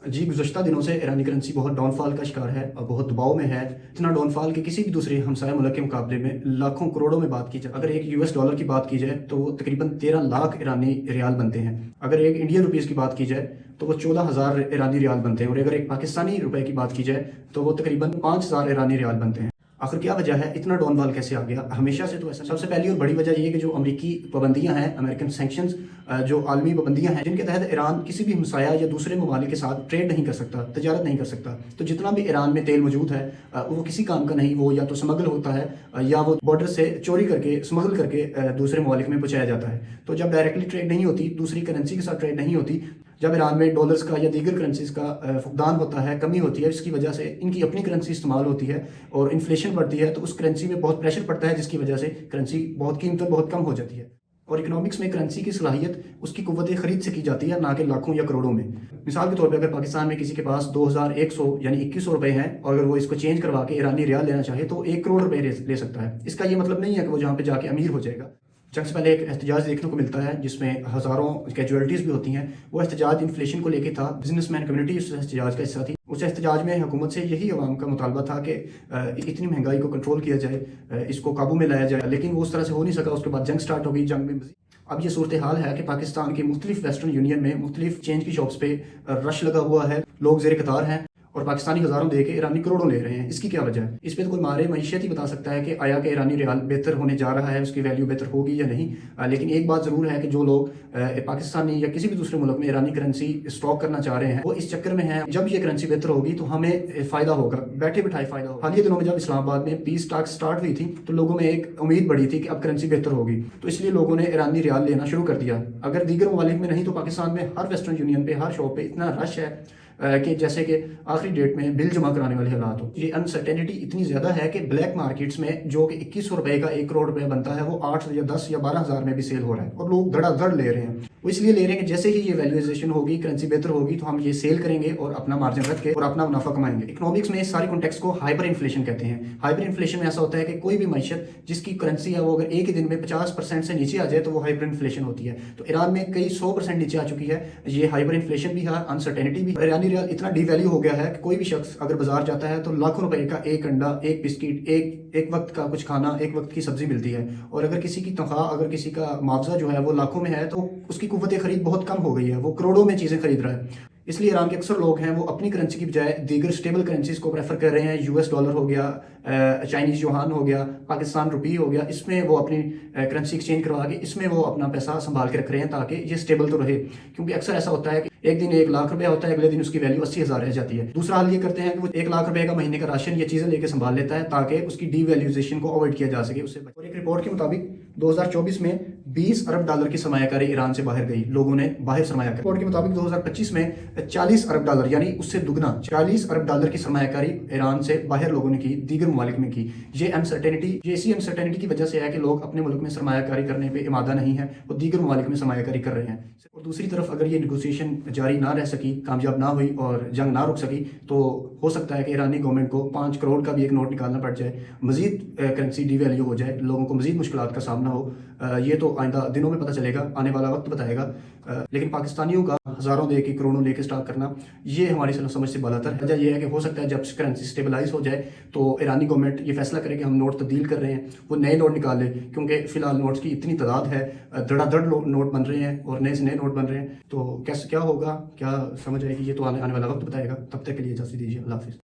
जी, गुज़श्ता दिनों से ईरानी करंसी बहुत डाउनफॉल का शिकार है और बहुत दबाव में है। इतना डाउनफॉल कि किसी भी दूसरे हमसाया मुल्क के मुकाबले में लाखों करोड़ों में बात की जाए। अगर एक यूएस डॉलर की बात की जाए तो वो तकरीबन 13 लाख ईरानी रियाल बनते हैं। अगर एक इंडियन रुपीज़ की बात की जाए तो वो 14,000 ईरानी रियाल बनते हैं, और अगर एक पाकिस्तानी रुपए की बात की जाए तो वो तकरीबन 5,000 ईरानी रियाल बनते हैं। आखिर क्या वजह है, इतना डाउनफॉल कैसे आ गया? हमेशा से तो ऐसा। सबसे पहली और बड़ी वजह ये है कि जो अमेरिकी पाबंदियां हैं, अमेरिकन सैंक्शंस, जो आलमी पाबंदियां हैं जिनके तहत ईरान किसी भी हमसाया या दूसरे ममालिक के साथ ट्रेड नहीं कर सकता, तजारत नहीं कर सकता। तो जितना भी ईरान में तेल मौजूद है वो किसी काम का नहीं, वो या तो स्मगल होता है या वो बॉर्डर से चोरी करके स्मगल करके दूसरे ममालिक में पहुँचाया जाता है। तो जब डायरेक्टली ट्रेड नहीं होती, दूसरी करेंसी के साथ ट्रेड नहीं होती, जब ईरान में डॉलर्स का या दीगर करेंसीज का फुकदान होता है, कमी होती है, इसकी वजह से इनकी अपनी करेंसी इस्तेमाल होती है और इन्फ्लेशन बढ़ती है, तो उस करेंसी में बहुत प्रेशर पड़ता है, जिसकी वजह से करेंसी बहुत कीमत बहुत कम हो जाती है। और इकोनॉमिक्स में करेंसी की सलाहियत उसकी कुव्वत खरीद से की जाती है, ना कि लाखों या करोड़ों में। मिसाल के तौर पे अगर पाकिस्तान में किसी के पास 2100 यानी 2100 रुपए हैं और अगर वो इसको चेंज करवा के ईरानी रियाल लेना चाहे तो 1 करोड़ रुपए ले सकता है। इसका ये मतलब नहीं है कि वो जहाँ पे जाके अमीर हो जाएगा। जंग से पहले एक एहतजाज देखने को मिलता है जिसमें हज़ारों कैजुअलिटीज़ भी होती हैं। वो एहतजाज इन्फ्लेशन को लेके था। बिजनेसमैन कम्युनिटी उस एहतजाज का हिस्सा थी। उस एहतजाज में हुकूमत से यही अवाम का मुतालबा था कि इतनी महंगाई को कंट्रोल किया जाए, इसको काबू में लाया जाए, लेकिन वो उस तरह से हो नहीं सका। उसके बाद जंग स्टार्ट हो गई। जंग में अब ये सूरत हाल है कि पाकिस्तान की मुख्तलिफ वेस्टर्न यूनियन में मुख्तलिफ चेंज की शॉप्स पे रश लगा हुआ है, लोग ज़ेर कतार हैं और पाकिस्तानी हज़ारों दे के ईरानी करोड़ों ले रहे हैं। इसकी क्या वजह है? इस पे तो कोई मारे मईशत ही बता सकता है कि आया कि ईरानी रियाल बेहतर होने जा रहा है, उसकी वैल्यू बेहतर होगी या नहीं। लेकिन एक बात ज़रूर है कि जो लोग पाकिस्तानी या किसी भी दूसरे मुल्क में ईरानी करेंसी स्टॉक करना चाह रहे हैं वो इस चक्कर में हैं, जब ये करेंसी बेहतर होगी तो हमें फ़ायदा होगा, बैठे बिठाए फ़ायदा होगा। हाल ही दिनों में जब इस्लामाबाद में पीस टॉक स्टार्ट हुई थी तो लोगों में एक उम्मीद बढ़ी थी कि अब करेंसी बेहतर होगी, तो इसलिए लोगों ने ईरानी रियाल लेना शुरू कर दिया। अगर दीगर ममालिक में नहीं तो पाकिस्तान में हर वेस्टर्न यूनियन पे, हर शॉप पे इतना रश है कि जैसे कि आखिरी डेट में बिल जमा कराने वाले हालात हो। ये अनसर्टेनिटी इतनी ज़्यादा है कि ब्लैक मार्केट्स में जो कि 2100 रुपए का 1 करोड़ रुपए बनता है वो 8 या 10 या 12,000 में भी सेल हो रहा है और लोग धड़ाधड़ ले रहे हैं। वो इसलिए ले रहे हैं कि जैसे ही ये वैल्यूएशन होगी, करेंसी बेहतर होगी, तो हम ये सेल करेंगे और अपना मार्जिन रख के और अपना मुनाफा कमाएंगे। इकोनॉमिक्स में इस सारी कॉन्टेक्स्ट को हाइपर इन्फ्लेशन कहते हैं। हाइपर इन्फ्लेशन में ऐसा होता है कि कोई भी मईशत जिसकी करेंसी है वो अगर एक ही दिन में 50% से नीचे आ जाए तो वो हाइपर इन्फ्लेशन होती है। तो ईरान में कई 100% नीचे आ चुकी है। ये हाइपर इन्फ्लेशन भी है, अनसर्टेनिटी भी। ईरानी रियाल इतना डिवैल्यू हो गया है कि कोई भी शख्स अगर बाजार जाता है तो लाखों रुपए का एक अंडा, एक बिस्किट, एक वक्त का कुछ खाना, एक वक्त की सब्जी मिलती है। और अगर किसी की तनख्वाह, अगर किसी का मुआवजा जो है वो लाखों में है तो उसकी कुव्वत खरीद बहुत कम हो गई है, वो करोड़ों में चीज़ें खरीद रहा है। इसलिए ईरान के अक्सर लोग हैं वो अपनी करेंसी की बजाय दीगर स्टेबल करेंसीज को प्रेफर कर रहे हैं। यूएस डॉलर हो गया, चाइनीज़ युआन हो गया, पाकिस्तान रुपी हो गया, इसमें वो अपनी करेंसी एक्सचेंज करवा के इसमें वो अपना पैसा संभाल के रख रहे हैं ताकि ये स्टेबल तो रहे। क्योंकि अक्सर ऐसा होता है कि एक दिन 1 लाख रुपया होता है, अगले दिन उसकी वैल्यू 80,000 रह जाती है। दूसरा हाल ये करते हैं कि वो 1 लाख रुपए का महीने का राशन, ये चीज़ें लेके संभाल लेता है ताकि उसकी डीवैल्यूएशन को अवॉइड किया जा सके उससे। और एक रिपोर्ट के मुताबिक 2024 में 20 अरब डॉलर की सरमायाकारी ईरान से बाहर गई, लोगों ने बाहर सरमाया। रिपोर्ट के मुताबिक 2025 में 40 अरब डॉलर यानी उससे दुगना 40 अरब डॉलर की सरमायाकारी ईरान से बाहर लोगों ने की, दीगर ममालिक में की। ये अनसर्टेनिटी, ये इसी अनसर्टेनिटी की वजह से है कि लोग अपने मुल्क में सरमायाकारी करने पे इमादा नहीं है, वो दीगर ममालिक में सरमायाकारी कर रहे हैं। और दूसरी तरफ अगर ये नेगोशिएशन जारी ना रह सकी, कामयाब ना हुई और जंग ना रुक सकी तो हो सकता है कि ईरानी गवर्नमेंट को 5 करोड़ का भी एक नोट निकालना पड़ जाए, मजीद करेंसी डीवैल्यू हो जाए, लोगों को मजीद मुश्किलात का सामना हो। ये तो आइंदा दिनों में पता चलेगा, आने वाला वक्त बताएगा। लेकिन पाकिस्तानियों का हज़ारों दे के करोड़ों लेके स्टॉक करना ये हमारी समझ से बालातर है। वजह यह है कि हो सकता है जब करेंसी स्टेबलाइज हो जाए तो ईरानी गवर्नमेंट ये फैसला करे कि हम नोट तब्दील कर रहे हैं, वो नए नोट निकाल ले, क्योंकि फिलहाल नोट्स की इतनी तादाद है, धड़ाधड़ नोट बन रहे हैं और नए से नए नोट बन रहे हैं। तो कैसे क्या होगा, क्या समझ आएगी, ये तो आने वाला वक्त बताएगा। तब तक के लिए इजाज़त दीजिए। अल्लाह हाफिज़।